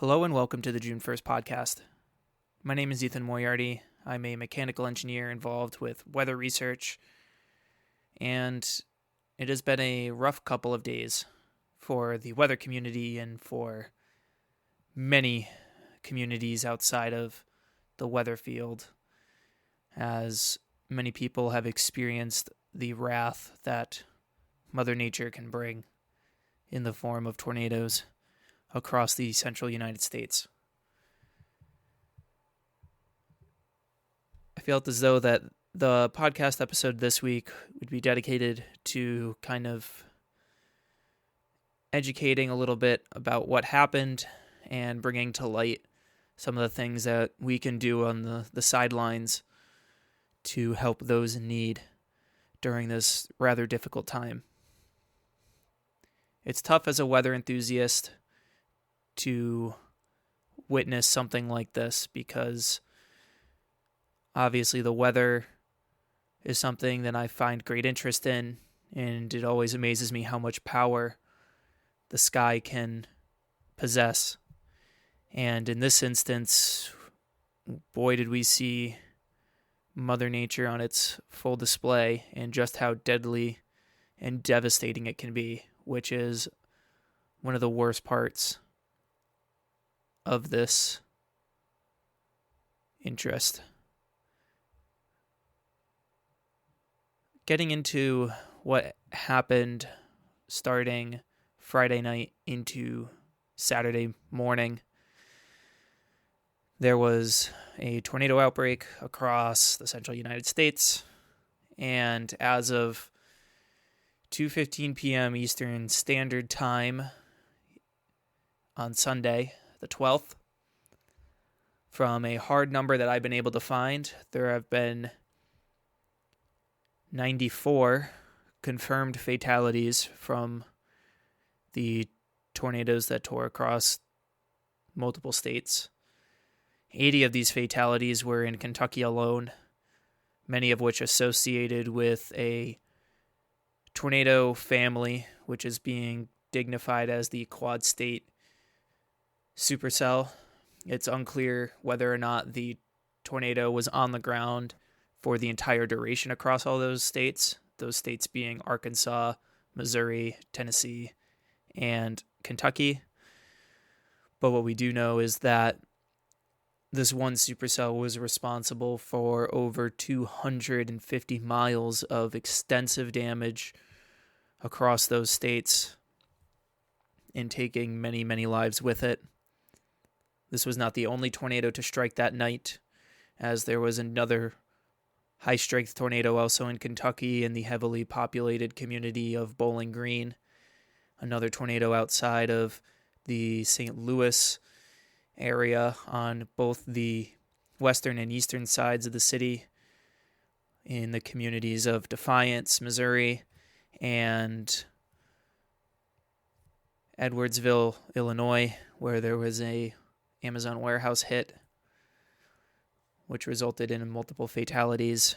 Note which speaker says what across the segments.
Speaker 1: Hello and welcome to the June 1st podcast. My name is Ethan Moriarty. I'm a mechanical engineer involved with weather research, and it has been a rough couple of days for the weather community and for many communities outside of the weather field, as many people have experienced the wrath that Mother Nature can bring in the form of tornadoes across the central United States. I felt as though that the podcast episode this week would be dedicated to kind of educating a little bit about what happened and bringing to light some of the things that we can do on the sidelines to help those in need during this rather difficult time. It's tough as a weather enthusiast to witness something like this because obviously the weather is something that I find great interest in, and it always amazes me how much power the sky can possess. And in this instance, boy, did we see Mother Nature on its full display and just how deadly and devastating it can be, which is one of the worst parts of this interest. Getting into what happened starting Friday night into Saturday morning, there was a tornado outbreak across the central United States, and as of 2:15 p.m. Eastern Standard Time on Sunday, the 12th, from a hard number that I've been able to find, there have been 94 confirmed fatalities from the tornadoes that tore across multiple states. 80 of these fatalities were in Kentucky alone, many of which associated with a tornado family, which is being dignified as the quad state supercell. It's unclear whether or not the tornado was on the ground for the entire duration across all those states being Arkansas, Missouri, Tennessee, and Kentucky. But what we do know is that this one supercell was responsible for over 250 miles of extensive damage across those states and taking many, many lives with it. This was not the only tornado to strike that night, as there was another high-strength tornado also in Kentucky in the heavily populated community of Bowling Green, another tornado outside of the St. Louis area on both the western and eastern sides of the city, in the communities of Defiance, Missouri, and Edwardsville, Illinois, where there was a Amazon warehouse hit, which resulted in multiple fatalities.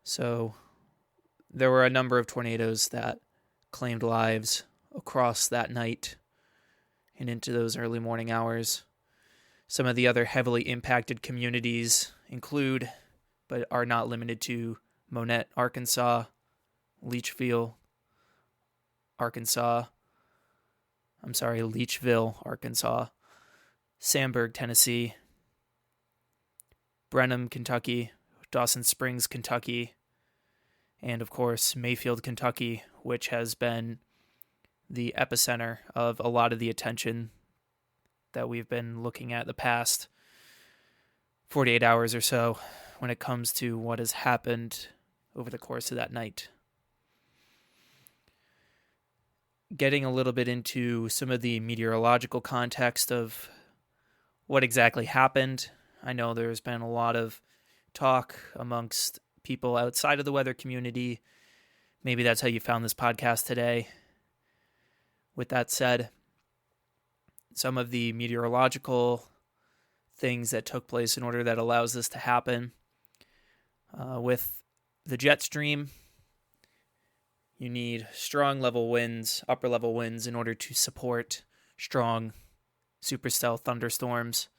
Speaker 1: So there were a number of tornadoes that claimed lives across that night and into those early morning hours. Some of the other heavily impacted communities include, but are not limited to, Monette, Arkansas, Leechville, Arkansas, Sandburg, Tennessee, Brenham, Kentucky, Dawson Springs, Kentucky, and of course Mayfield, Kentucky, which has been the epicenter of a lot of the attention that we've been looking at the past 48 hours or so when it comes to what has happened over the course of that night. Getting a little bit into some of the meteorological context of what exactly happened. I know there's been a lot of talk amongst people outside of the weather community. Maybe that's how you found this podcast today. With that said, some of the meteorological things that took place in order that allows this to happen. With the jet stream, you need strong level winds, upper level winds, in order to support strong supercell thunderstorms.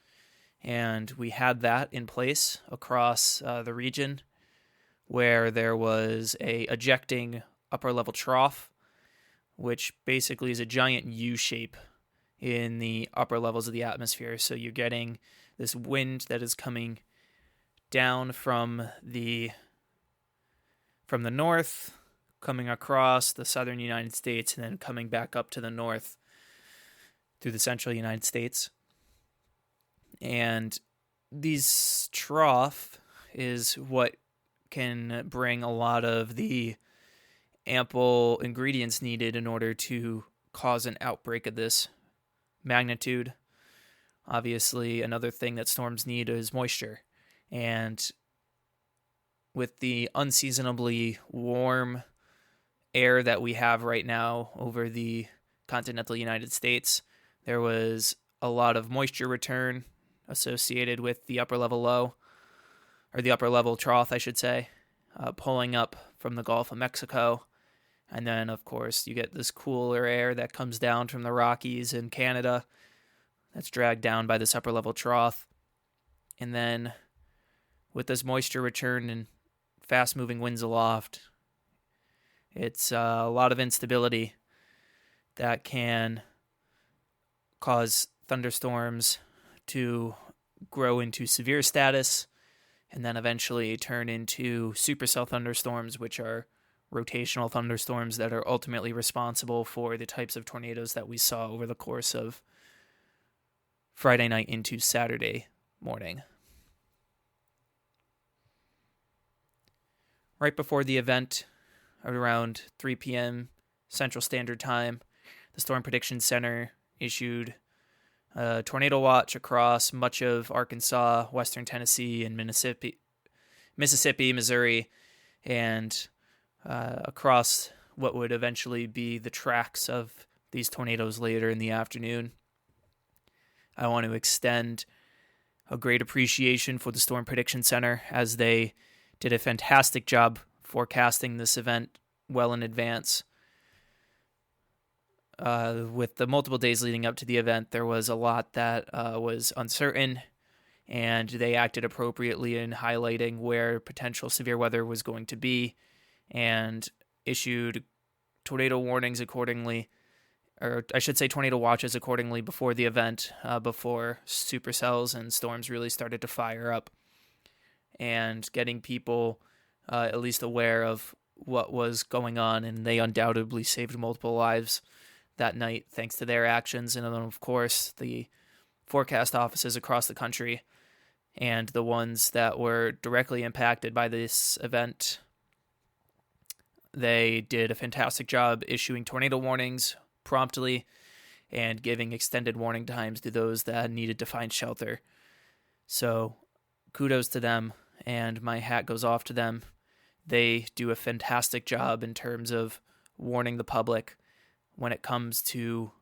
Speaker 1: And we had that in place across the region, where there was a ejecting upper level trough, which basically is a giant U shape in the upper levels of the atmosphere. So you're getting this wind that is coming down from the north, coming across the southern United States, and then coming back up to the north through the central United States. And these trough is what can bring a lot of the ample ingredients needed in order to cause an outbreak of this magnitude. Obviously, another thing that storms need is moisture. And with the unseasonably warm air that we have right now over the continental United States, there was a lot of moisture return associated with the upper level low, or the upper level trough, I should say, pulling up from the Gulf of Mexico. And then, of course, you get this cooler air that comes down from the Rockies in Canada that's dragged down by this upper level trough. And then with this moisture return and fast moving winds aloft, it's a lot of instability that can cause thunderstorms to grow into severe status and then eventually turn into supercell thunderstorms, which are rotational thunderstorms that are ultimately responsible for the types of tornadoes that we saw over the course of Friday night into Saturday morning. Right before the event, around 3 p.m. Central Standard Time, the Storm Prediction Center issued a tornado watch across much of Arkansas, western Tennessee, and Mississippi, Missouri, and across what would eventually be the tracks of these tornadoes later in the afternoon. I want to extend a great appreciation for the Storm Prediction Center, as they did a fantastic job forecasting this event well in advance. With the multiple days leading up to the event, there was a lot that was uncertain, and they acted appropriately in highlighting where potential severe weather was going to be and issued tornado warnings accordingly, or I should say tornado watches accordingly before the event, before supercells and storms really started to fire up, and getting people at least aware of what was going on. And they undoubtedly saved multiple lives that night thanks to their actions. And then, of course, the forecast offices across the country and the ones that were directly impacted by this event, they did a fantastic job issuing tornado warnings promptly and giving extended warning times to those that needed to find shelter. So kudos to them, and my hat goes off to them. They do a fantastic job in terms of warning the public when it comes to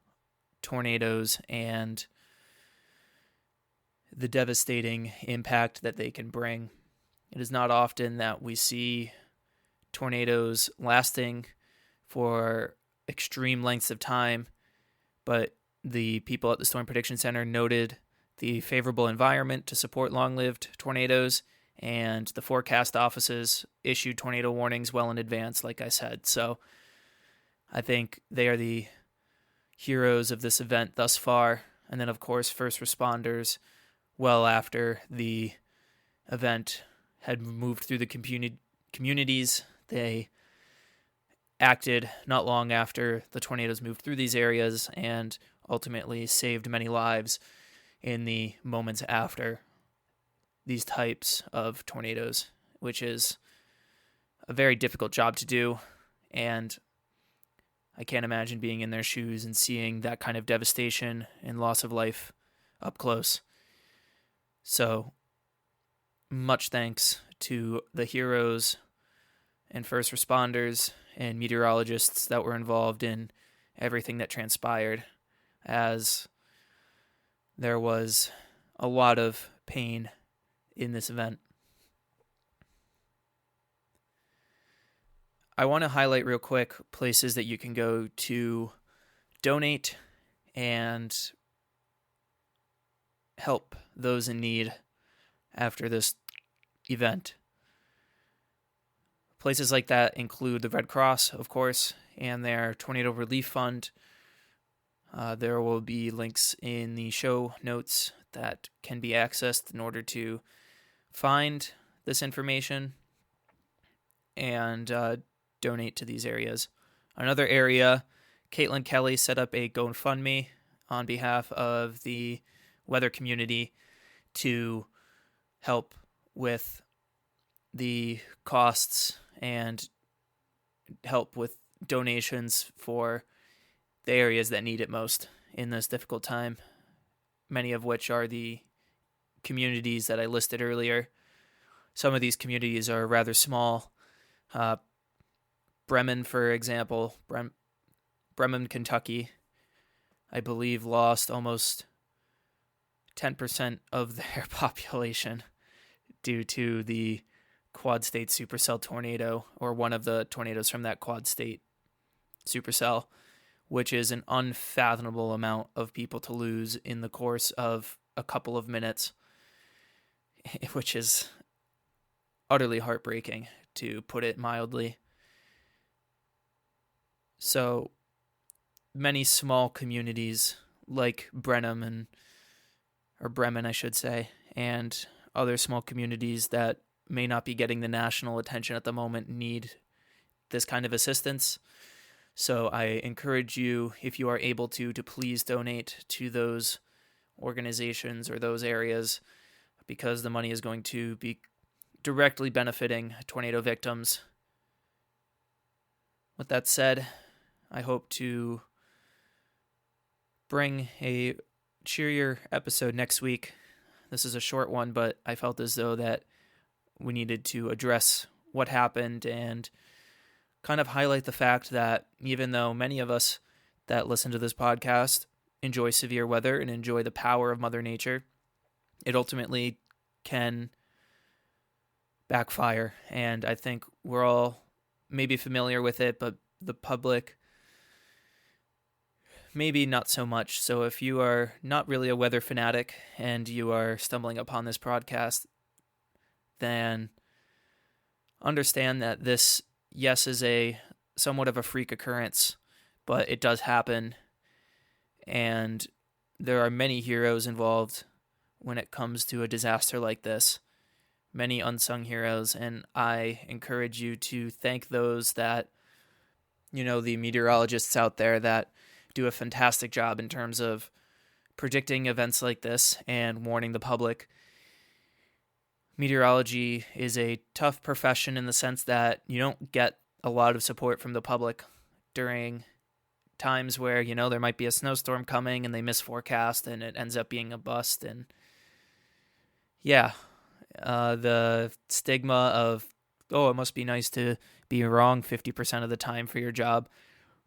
Speaker 1: tornadoes and the devastating impact that they can bring. It is not often that we see tornadoes lasting for extreme lengths of time, but the people at the Storm Prediction Center noted the favorable environment to support long-lived tornadoes, and the forecast offices issued tornado warnings well in advance, like I said. So I think they are the heroes of this event thus far. And then, of course, first responders, well after the event had moved through the communities, they acted not long after the tornadoes moved through these areas and ultimately saved many lives in the moments after these types of tornadoes, which is a very difficult job to do. And I can't imagine being in their shoes and seeing that kind of devastation and loss of life up close. So much thanks to the heroes and first responders and meteorologists that were involved in everything that transpired, as there was a lot of pain in this event. I want to highlight real quick places that you can go to donate and help those in need after this event. Places like that include the Red Cross, of course, and their Tornado Relief Fund. There will be links in the show notes that can be accessed in order to find this information and donate to these areas. Another area, Caitlin Kelly set up a GoFundMe on behalf of the weather community to help with the costs and help with donations for the areas that need it most in this difficult time, many of which are the communities that I listed earlier. Some of these communities are rather small. Bremen, for example, Bremen, Kentucky, I believe lost almost 10% of their population due to the quad state supercell tornado, or one of the tornadoes from that quad state supercell, which is an unfathomable amount of people to lose in the course of a couple of minutes, which is utterly heartbreaking, to put it mildly. So many small communities like Bremen, I should say, and other small communities that may not be getting the national attention at the moment need this kind of assistance. So I encourage you, if you are able to please donate to those organizations or those areas, because the money is going to be directly benefiting tornado victims. With that said, I hope to bring a cheerier episode next week. This is a short one, but I felt as though that we needed to address what happened and kind of highlight the fact that even though many of us that listen to this podcast enjoy severe weather and enjoy the power of Mother Nature, it ultimately can backfire. And I think we're all maybe familiar with it, but the public maybe not so much. So if you are not really a weather fanatic and you are stumbling upon this podcast, then understand that this, yes, is a somewhat of a freak occurrence, but it does happen. And there are many heroes involved when it comes to a disaster like this. Many unsung heroes, and I encourage you to thank those that, the meteorologists out there that do a fantastic job in terms of predicting events like this and warning the public. Meteorology is a tough profession in the sense that you don't get a lot of support from the public during times where, there might be a snowstorm coming and they misforecast and it ends up being a bust. And yeah, the stigma of, it must be nice to be wrong 50% of the time for your job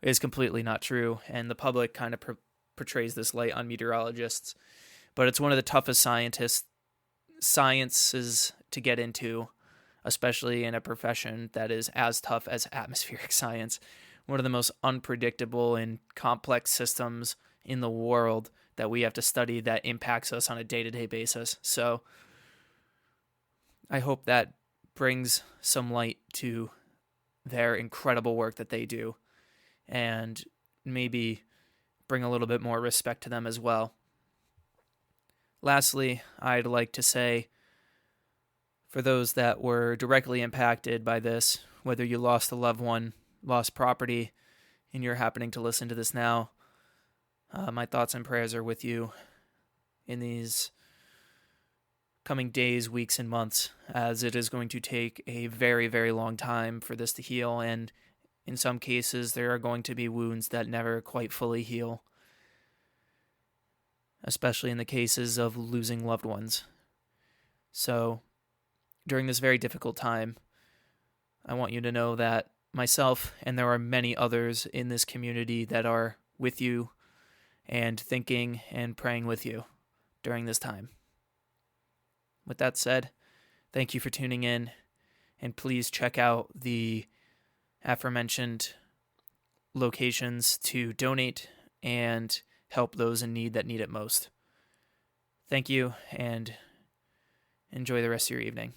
Speaker 1: is completely not true. And the public kind of portrays this light on meteorologists. But it's one of the toughest sciences to get into, especially in a profession that is as tough as atmospheric science. One of the most unpredictable and complex systems in the world that we have to study that impacts us on a day-to-day basis. So I hope that brings some light to their incredible work that they do, and maybe bring a little bit more respect to them as well. Lastly, I'd like to say, for those that were directly impacted by this, whether you lost a loved one, lost property, and you're happening to listen to this now, my thoughts and prayers are with you in these coming days, weeks, and months, as it is going to take a very, very long time for this to heal, and in some cases, there are going to be wounds that never quite fully heal, especially in the cases of losing loved ones. So, during this very difficult time, I want you to know that myself and there are many others in this community that are with you and thinking and praying with you during this time. With that said, thank you for tuning in, and please check out the aforementioned locations to donate and help those in need that need it most. Thank you, and enjoy the rest of your evening.